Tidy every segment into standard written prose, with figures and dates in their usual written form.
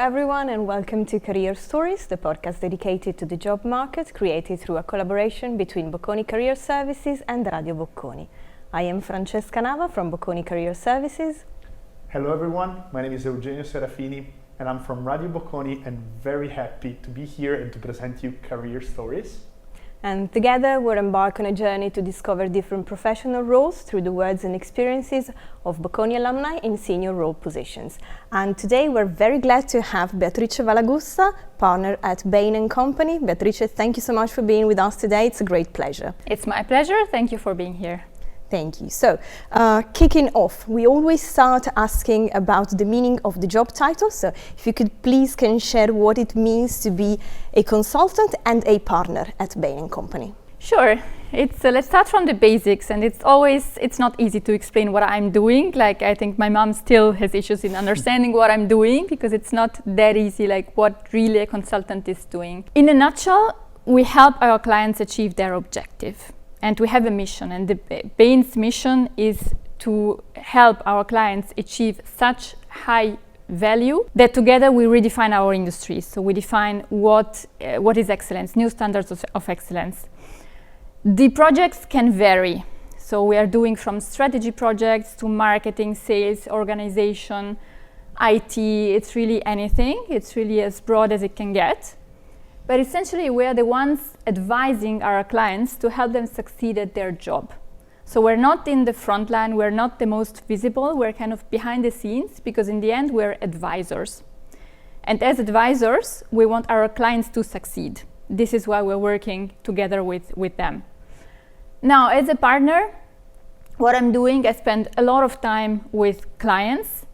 everyone, and welcome to Career Stories, the podcast dedicated to the job market, created through a collaboration between Bocconi Career Services and Radio Bocconi. I am Francesca Nava from Bocconi Career Services. Hello everyone, my name is Eugenio Serafini and I'm from Radio Bocconi and very happy to be here and to present you Career Stories. And together we'll embark on a journey to discover different professional roles through the words and experiences of Bocconi alumni in senior role positions. And today we're very glad to have Beatrice Valagussa, partner at Bain Company. Beatrice, thank you so much for being with us today. It's a great pleasure. It's my pleasure. Thank you for being here. Thank you. So, kicking off, we always start asking about the meaning of the job title. So, if you could please can share what it means to be a consultant and a partner at Bain Company. Sure. Let's start from the basics, and it's not easy to explain what I'm doing. Like, I think my mom still has issues in understanding what I'm doing because it's not that easy, like what really a consultant is doing. In a nutshell, we help our clients achieve their objective. And we have a mission, and the Bain's mission is to help our clients achieve such high value that together we redefine our industry. So we define what is excellence, new standards of excellence. The projects can vary. So we are doing from strategy projects to marketing, sales, organization, IT. It's really anything. It's really as broad as it can get. But essentially, we are the ones advising our clients to help them succeed at their job. So we're not in the front line, we're not the most visible, we're kind of behind the scenes because in the end, we're advisors. And as advisors, we want our clients to succeed. This is why we're working together with them. Now, as a partner, what I'm doing, I spend a lot of time with clients,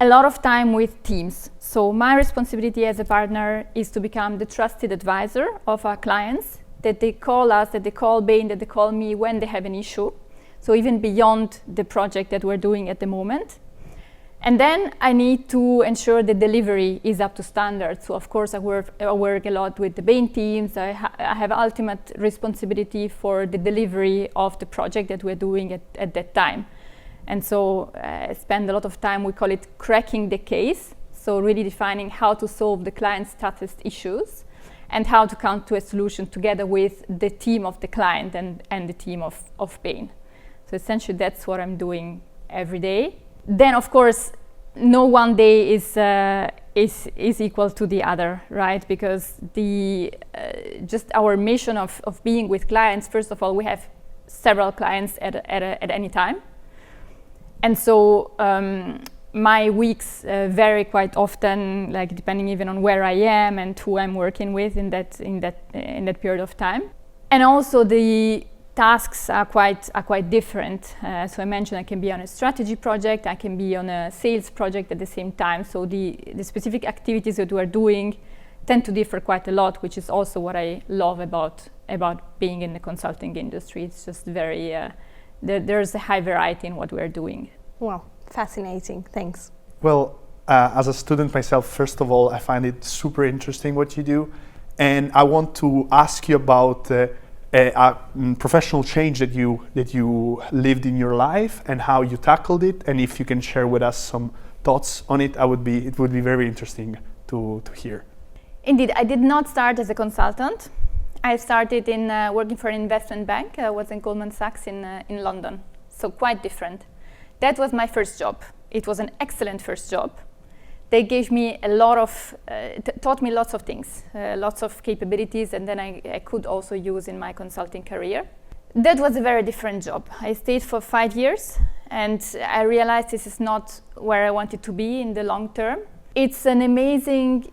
a lot of time with teams. So my responsibility as a partner is to become the trusted advisor of our clients, that they call us, that they call Bain, that they call me when they have an issue. So even beyond the project that we're doing at the moment. And then I need to ensure the delivery is up to standard. So of course I work a lot with the Bain teams. I have ultimate responsibility for the delivery of the project that we're doing at that time. And so I spend a lot of time, we call it cracking the case. So really defining how to solve the client's toughest issues and how to come to a solution together with the team of the client and the team of Bain. So essentially that's what I'm doing every day. Then of course, no one day is equal to the other, right? Because just our mission of being with clients, first of all, we have several clients at any time. And so my weeks vary quite often, like depending even on where I am and who I'm working with in that period of time. And also the tasks are quite different. So I mentioned I can be on a strategy project, I can be on a sales project at the same time. So the specific activities that we're doing tend to differ quite a lot, which is also what I love about being in the consulting industry. It's just very there's a high variety in what we're doing. Wow, fascinating. Thanks. Well, as a student myself, first of all, I find it super interesting what you do. And I want to ask you about a professional change that you lived in your life and how you tackled it. And if you can share with us some thoughts on it, it would be very interesting to hear. Indeed, I did not start as a consultant. I started in working for an investment bank. I was in Goldman Sachs in London, so quite different. That was my first job. It was an excellent first job. They gave me a lot of, taught me lots of things, lots of capabilities, and then I could also use in my consulting career. That was a very different job. I stayed for 5 years, and I realized this is not where I wanted to be in the long term. It's an amazing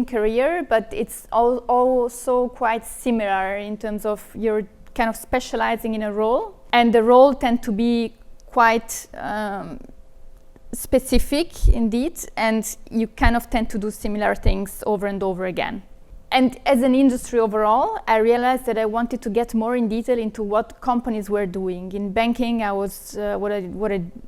career, but it's also quite similar in terms of you're kind of specializing in a role, and the role tends to be quite specific indeed, and you kind of tend to do similar things over and over again. And as an industry overall, I realized that I wanted to get more in detail into what companies were doing. In banking, I was what I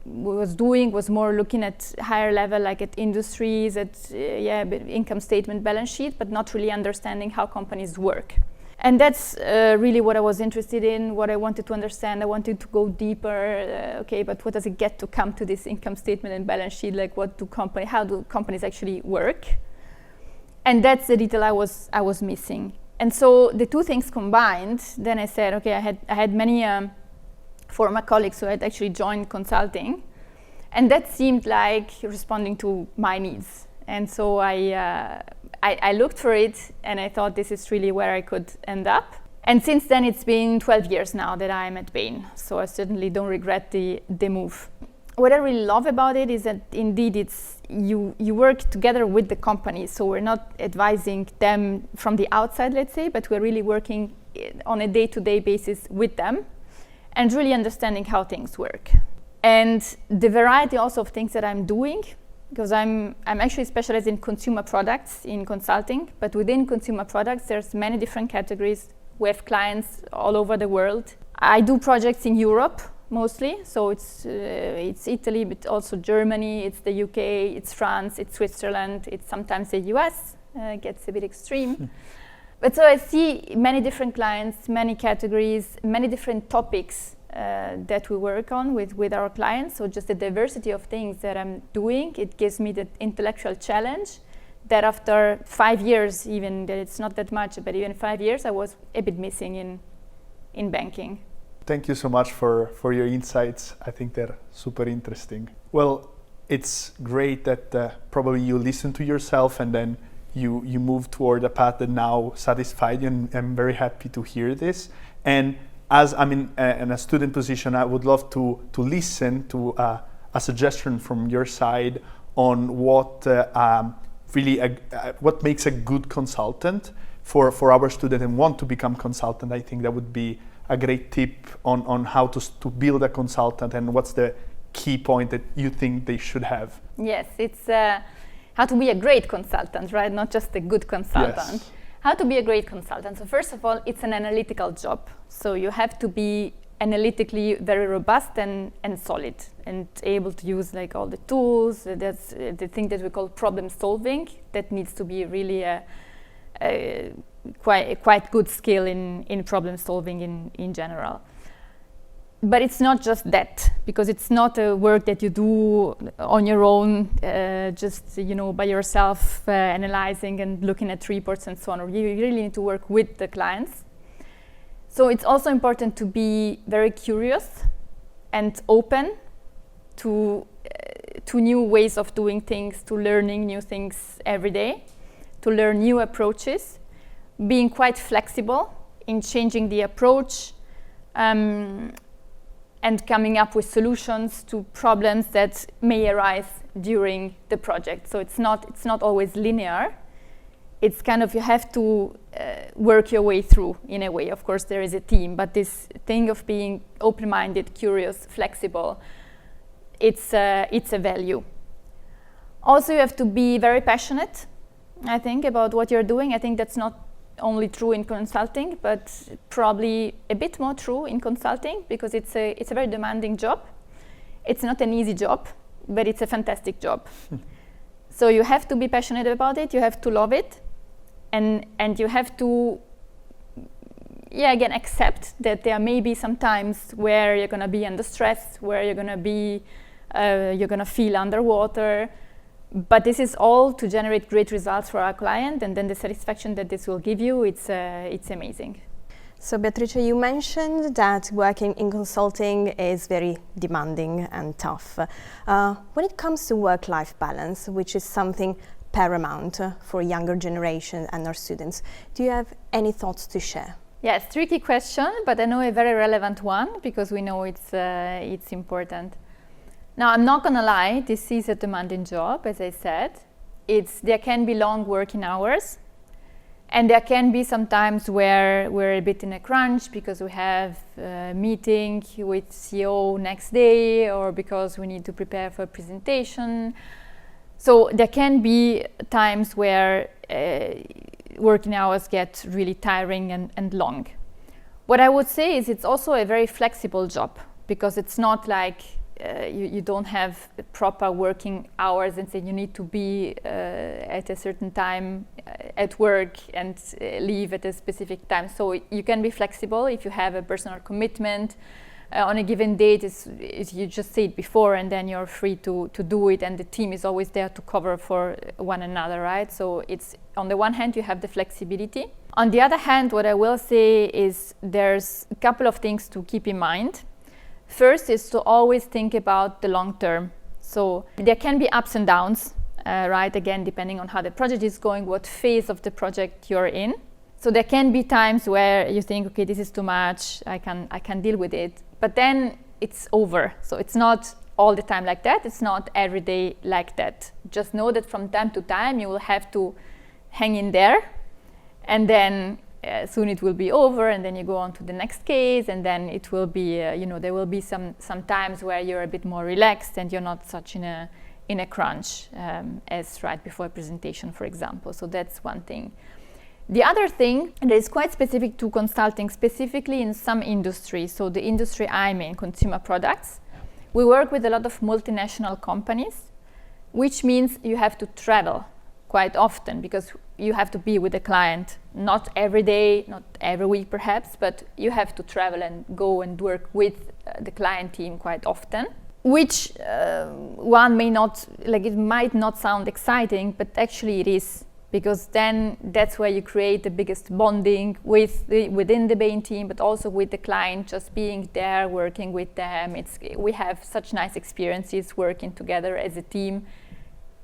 was doing was more looking at higher level, like at industries, at income statement, balance sheet, but not really understanding how companies work. And that's really what I was interested in, what I wanted to understand. I wanted to go deeper. Okay, but what does it get to come to this income statement and balance sheet? Like, how do companies actually work? And that's the detail I was missing. And so the two things combined, then I said, okay, I had many former colleagues who had actually joined consulting, and that seemed like responding to my needs. And so I looked for it, and I thought this is really where I could end up. And since then, it's been 12 years now that I'm at Bain, so I certainly don't regret the move. What I really love about it is that indeed it's you work together with the company, so we're not advising them from the outside, let's say, but we're really working on a day-to-day basis with them and really understanding how things work. And the variety also of things that I'm doing, because I'm actually specialized in consumer products in consulting, but within consumer products there's many different categories. We have clients all over the world. I do projects in Europe mostly, so it's Italy, but also Germany, it's the UK, it's France, it's Switzerland, it's sometimes the US, gets a bit extreme. But so I see many different clients, many categories, many different topics that we work on with our clients. So just the diversity of things that I'm doing, it gives me the intellectual challenge that after 5 years, even that it's not that much, but even 5 years, I was a bit missing in banking. Thank you so much for your insights. I think they're super interesting. Well, it's great that probably you listen to yourself and then you move toward a path that now satisfied you, and I'm very happy to hear this. And as I'm in a student position, I would love to listen to a suggestion from your side on what what makes a good consultant for our student and want to become consultant. I think that would be a great tip on how to build a consultant, and what's the key point that you think they should have. Yes, it's how to be a great consultant, right? Not just a good consultant. Yes. How to be a great consultant. So first of all, it's an analytical job. So you have to be analytically very robust and solid and able to use like all the tools. That's the thing that we call problem solving. That needs to be really a quite good skill in problem solving in general. But it's not just that, because it's not a work that you do on your own, just by yourself, analyzing and looking at reports and so on. You really need to work with the clients. So it's also important to be very curious and open to new ways of doing things, to learning new things every day, to learn new approaches, being quite flexible in changing the approach, and coming up with solutions to problems that may arise during the project. So it's not always linear. It's kind of, you have to work your way through in a way. Of course, there is a team, but this thing of being open-minded, curious, flexible, it's a value. Also, you have to be very passionate, I think, about what you're doing. I think that's not only true in consulting, but probably a bit more true in consulting, because it's a very demanding job. It's not an easy job, but it's a fantastic job. So you have to be passionate about it, you have to love it, and you have to, again, accept that there may be some times where you're going to be under stress, where you're going to feel underwater. But this is all to generate great results for our client, and then the satisfaction that this will give you, it's amazing. So Beatrice, you mentioned that working in consulting is very demanding and tough. When it comes to work-life balance, which is something paramount for younger generation and our students, do you have any thoughts to share? Yes, tricky question, but I know a very relevant one, because we know it's important. Now, I'm not going to lie, this is a demanding job, as I said. There can be long working hours, and there can be some times where we're a bit in a crunch because we have a meeting with CEO next day, or because we need to prepare for a presentation. So there can be times where working hours get really tiring and long. What I would say is it's also a very flexible job, because it's not like you don't have proper working hours and say you need to be at a certain time at work and leave at a specific time. So you can be flexible if you have a personal commitment. On a given date, you just say it before and then you're free to do it, and the team is always there to cover for one another, right? So it's, on the one hand, you have the flexibility. On the other hand, what I will say is there's a couple of things to keep in mind. First is to always think about the long term. So there can be ups and downs, right? Again, depending on how the project is going, what phase of the project you're in. So there can be times where you think, okay, this is too much, I can deal with it. But then it's over. So it's not all the time like that. It's not every day like that. Just know that from time to time you will have to hang in there, and then soon it will be over, and then you go on to the next case, and then it will be, there will be some times where you're a bit more relaxed and you're not such in a crunch as right before a presentation, for example. So that's one thing. The other thing that is quite specific to consulting, specifically in some industries, so the industry I'm in, consumer products, we work with a lot of multinational companies, which means you have to travel quite often because you have to be with the client, not every day, not every week perhaps, but you have to travel and go and work with the client team quite often, which one may not, it might not sound exciting, but actually it is. Because then that's where you create the biggest bonding within the Bain team, but also with the client, just being there, working with them. We have such nice experiences working together as a team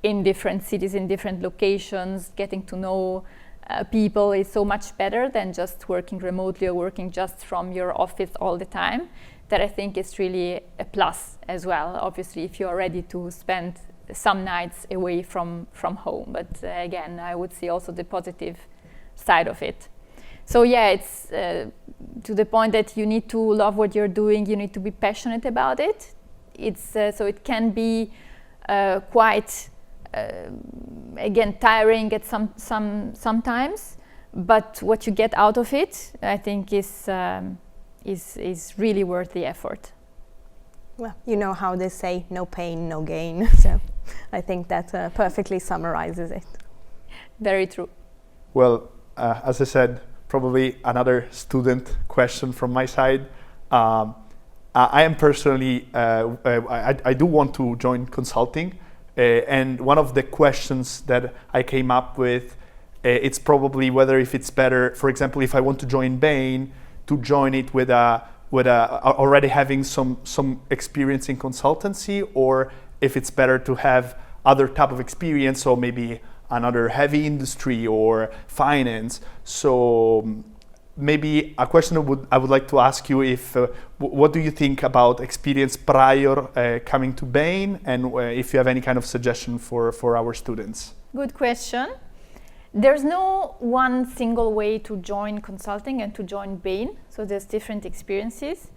in different cities, in different locations. Getting to know people is so much better than just working remotely or working just from your office all the time. That I think is really a plus as well, obviously, if you're ready to spend some nights away from home. But again, I would see also the positive side of it. So yeah, it's to the point that you need to love what you're doing, you need to be passionate about it. So it can be quite again tiring at sometimes, but what you get out of it, I think is really worth the effort. Well, you know how they say, no pain, no gain. So I think that perfectly summarizes it. Very true. Well, as I said, probably another student question from my side. I am personally, I do want to join consulting. And one of the questions that I came up with, it's probably whether if it's better, for example, if I want to join Bain, to join it with already having some experience in consultancy, or if it's better to have other type of experience, so maybe another heavy industry or finance. So maybe a question I would like to ask you if what do you think about experience prior coming to Bain, and if you have any kind of suggestion for our students? Good question. There's no one single way to join consulting and to join Bain, so there's different experiences.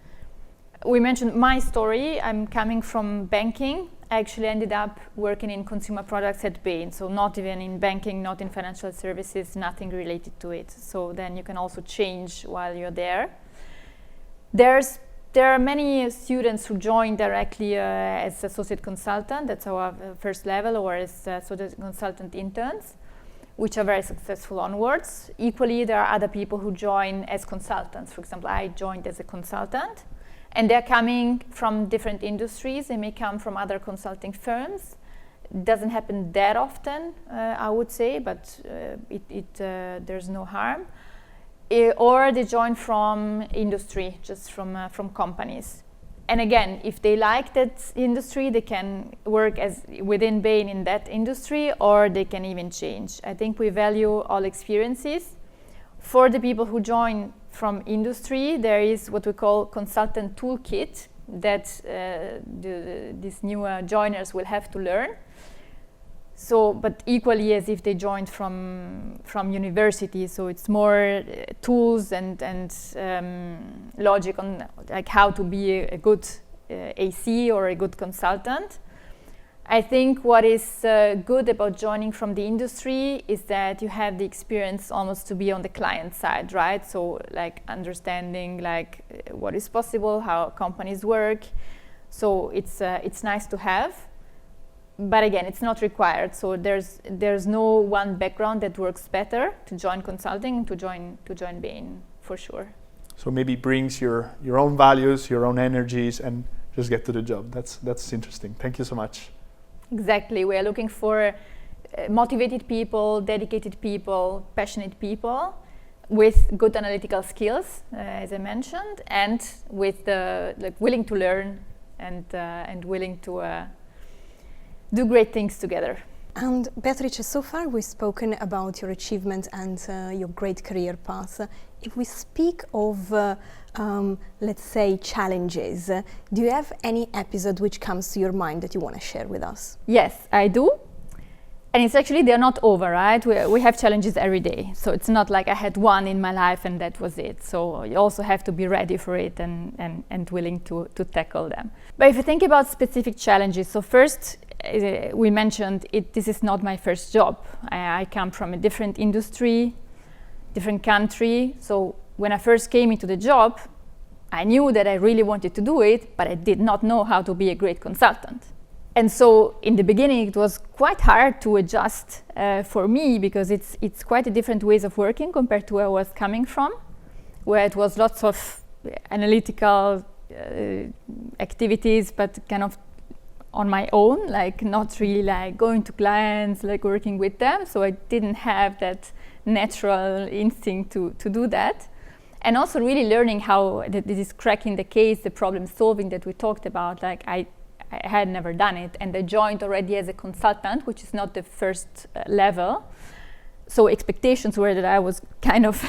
We mentioned my story. I'm coming from banking. I actually ended up working in consumer products at Bain, so not even in banking, not in financial services, nothing related to it. So then you can also change while you're there. There are many students who join directly as associate consultant, that's our first level, or as associate consultant interns, which are very successful onwards. Equally, there are other people who join as consultants. For example, I joined as a consultant, and they're coming from different industries. They may come from other consulting firms. It doesn't happen that often, I would say, but there's no harm. Or they join from industry, just from companies. And again, if they like that industry, they can work as within Bain in that industry, or they can even change. I think we value all experiences. For the people who join from industry, there is what we call consultant toolkit that these newer joiners will have to learn. So, but equally as if they joined from university, so it's more tools and logic on like how to be a good AC or a good consultant. I think what is good about joining from the industry is that you have the experience almost to be on the client side, right? So like understanding like what is possible, how companies work, So it's nice to have, but again, it's not required. So there's no one background that works better to join consulting, to join Bain, for sure. So maybe brings your own values, your own energies, and just get to the job. That's interesting. Thank you so much. Exactly. We are looking for motivated people, dedicated people, passionate people with good analytical skills, as I mentioned, and with willing to learn and willing to do great things together. And Beatrice, so far we've spoken about your achievements and your great career path. If we speak of, let's say, challenges, do you have any episode which comes to your mind that you want to share with us? Yes, I do. And it's actually, they're not over, right? We have challenges every day. So it's not like I had one in my life and that was it. So you also have to be ready for it and willing to tackle them. But if you think about specific challenges, so first, we mentioned this is not my first job. I come from a different industry, different country. So when I first came into the job, I knew that I really wanted to do it, but I did not know how to be a great consultant. And so in the beginning, it was quite hard to adjust for me, because it's quite a different ways of working compared to where I was coming from, where it was lots of analytical activities, but kind of on my own, like not really like going to clients, like working with them. So I didn't have that natural instinct to do that. And also really learning how this is cracking the case, the problem solving that we talked about. Like I had never done it, and I joined already as a consultant, which is not the first level. So expectations were that I was kind of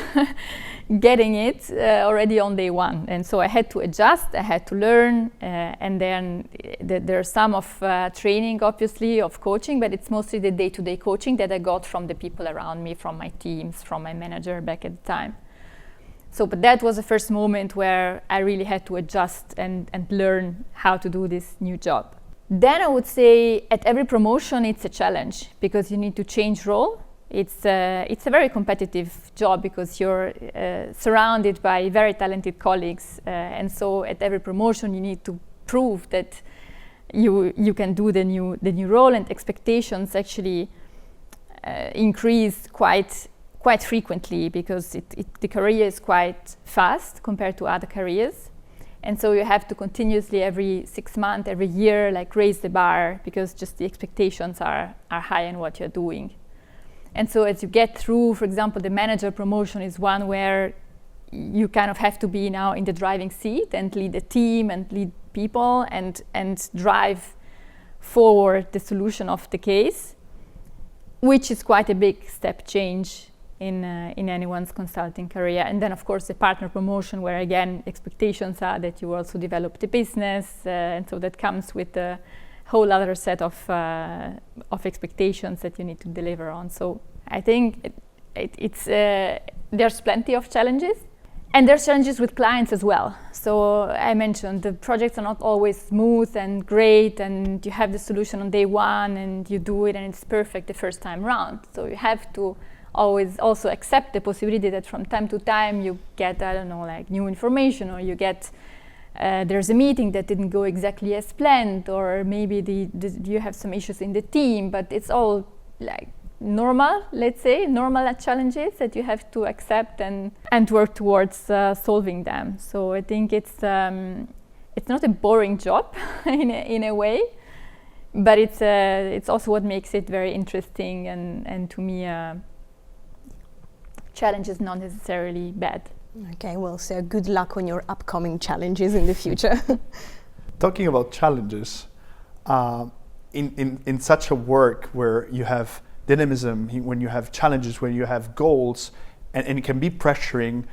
getting it already on day one. And so I had to adjust, I had to learn, and then there's some of training, obviously, of coaching, but it's mostly the day-to-day coaching that I got from the people around me, from my teams, from my manager back at the time. So, but that was the first moment where I really had to adjust and learn how to do this new job. Then I would say at every promotion it's a challenge, because you need to change role. It's a very competitive job, because you're surrounded by very talented colleagues, and so at every promotion you need to prove that you can do the new role, and expectations actually increase quite frequently, because the career is quite fast compared to other careers. And so you have to continuously, every 6 months, every year, like raise the bar, because just the expectations are high in what you're doing. And so as you get through, for example, the manager promotion is one where you kind of have to be now in the driving seat and lead a team and lead people and drive forward the solution of the case, which is quite a big step change in anyone's consulting career. And then of course the partner promotion, where again expectations are that you also develop the business, and so that comes with a whole other set of expectations that you need to deliver on. So I think there's plenty of challenges, and there's challenges with clients as well. So I mentioned the projects are not always smooth and great, and you have the solution on day one and you do it and it's perfect the first time round. So you have to always also accept the possibility that from time to time you get, I don't know, like new information, or you get there's a meeting that didn't go exactly as planned, or maybe you have some issues in the team, but it's all like normal, let's say, normal challenges that you have to accept and work towards solving them. So I think it's not a boring job in a way, but it's also what makes it very interesting, and to me challenge is not necessarily bad. Okay, well, so good luck on your upcoming challenges in the future. Talking about challenges, in such a work where you have dynamism, when you have challenges, when you have goals, and it can be pressuring,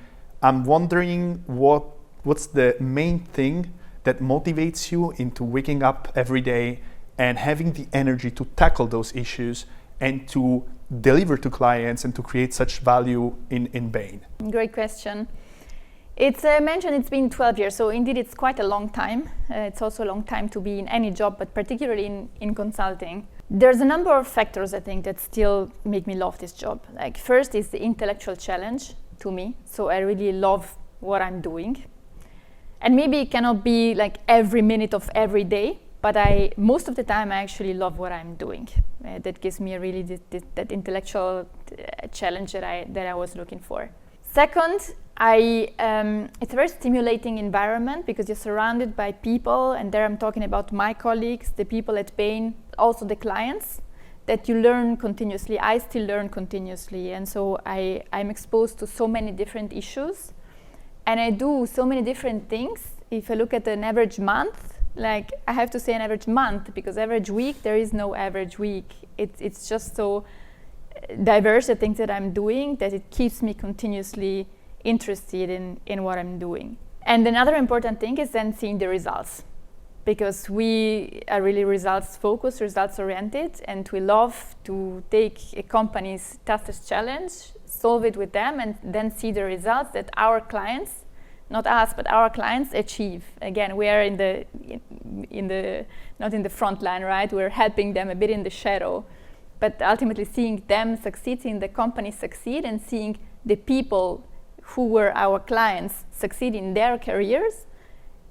I'm wondering what's the main thing that motivates you into waking up every day and having the energy to tackle those issues and to deliver to clients and to create such value in Bain? Great question. It's mentioned it's been 12 years, so indeed it's quite a long time. It's also a long time to be in any job, but particularly in consulting. There's a number of factors, I think, that still make me love this job. Like, first is the intellectual challenge to me, so I really love what I'm doing. And maybe it cannot be like every minute of every day, but most of the time I actually love what I'm doing. That gives me really that intellectual challenge that I was looking for. Second, it's a very stimulating environment because you're surrounded by people, and there I'm talking about my colleagues, the people at Bain, also the clients, that you learn continuously. I still learn continuously, and so I'm exposed to so many different issues, and I do so many different things. If I look at an average month, like I have to say an average month, because average week, there is no average week. It's just so diverse, the things that I'm doing, that it keeps me continuously interested in what I'm doing. And another important thing is then seeing the results, because we are really results focused, results oriented, and we love to take a company's toughest challenge, solve it with them, and then see the results that our clients, not us, but our clients achieve. Again, we are not in the front line, right? We're helping them a bit in the shadow, but ultimately seeing them succeed, seeing the company succeed, and seeing the people who were our clients succeed in their careers,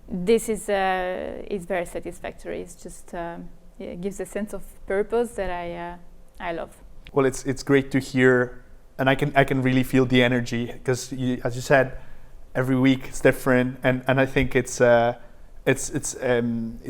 this is very satisfactory. It's just it gives a sense of purpose that I love. Well, it's great to hear, and I can really feel the energy, because as you said, every week it's different, and I think it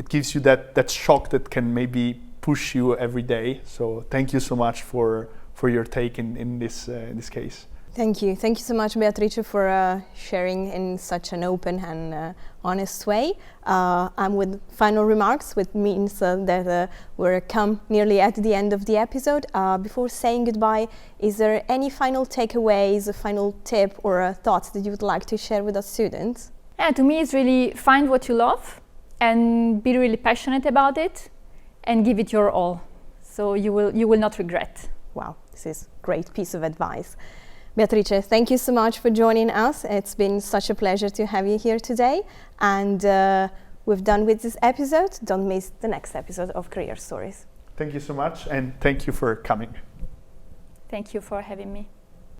gives you that shock that can maybe push you every day. So thank you so much for your take in this case. Thank you so much, Beatrice, for sharing in such an open and honest way. And with final remarks, which means that we're come nearly at the end of the episode. Before saying goodbye, is there any final takeaways, a final tip, or thoughts that you would like to share with our students? Yeah, to me, it's really find what you love and be really passionate about it, and give it your all. So you will not regret. Wow, this is a great piece of advice. Beatrice, thank you so much for joining us. It's been such a pleasure to have you here today. And we're done with this episode. Don't miss the next episode of Career Stories. Thank you so much, and thank you for coming. Thank you for having me.